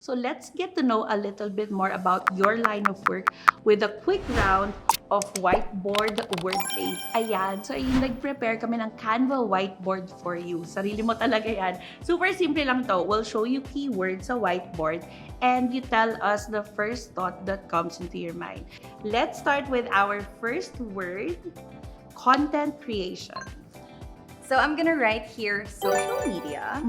So let's get to know a little bit more about your line of work with a quick round of whiteboard wordplay. Ayan, so ayun, nag-prepare kami ng Canva Whiteboard for you. Sarili mo talaga yan. Super simple lang to. We'll show you keywords sa whiteboard and you tell us the first thought that comes into your mind. Let's start with our first word, content creation. So I'm gonna write here social media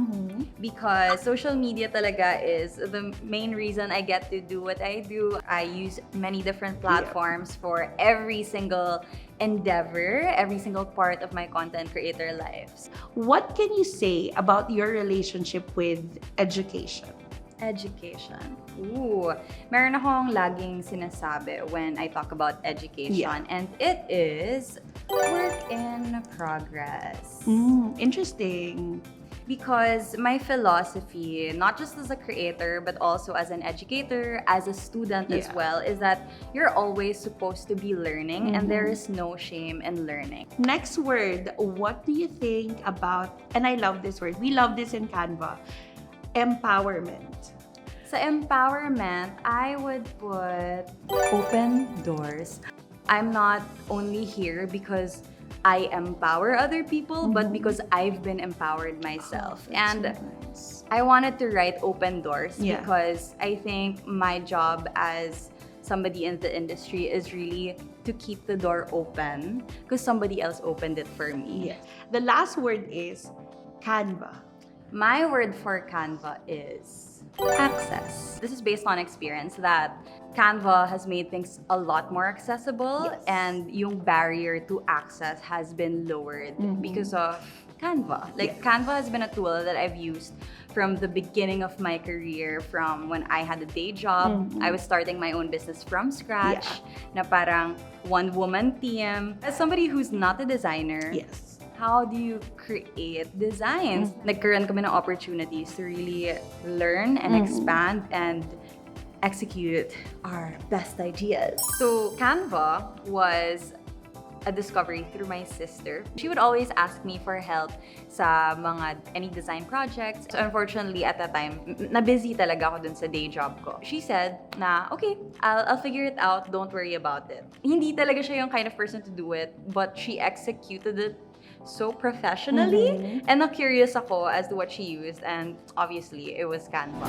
because social media talaga is the main reason I get to do what I do. I use many different platforms for every single endeavor, every single part of my content creator lives. What can you say about your relationship with education? Education. Ooh, meron akong laging sinasabi when I talk about education, and it is work in progress. Interesting. Because my philosophy, not just as a creator, but also as an educator, as a student as well, is that you're always supposed to be learning and there is no shame in learning. Next word, what do you think about, and I love this word, we love this in Canva, empowerment. Sa empowerment, I would put open doors. I'm not only here because I empower other people, but because I've been empowered myself. And so nice. I wanted to write open doors Yeah. because I think my job as somebody in the industry is really to keep the door open because somebody else opened it for me. Yes. The last word is Canva. My word for Canva is access. This is based on experience that Canva has made things a lot more accessible and yung barrier to access has been lowered because of Canva. Like Canva has been a tool that I've used from the beginning of my career, from when I had a day job. I was starting my own business from scratch, na parang one-woman team. As somebody who's not a designer, how do you create designs? Nagkaroon kami ng opportunities to really learn and expand and execute our best ideas. So Canva was a discovery through my sister. She would always ask me for help sa any design projects. So unfortunately at that time, na-busy talaga ako dun sa day job ko. She said na, okay, I'll figure it out, don't worry about it. Hindi talaga siya yung kind of person to do it, but she executed it so professionally, and na-curious ako as to what she used, and obviously, it was Canva.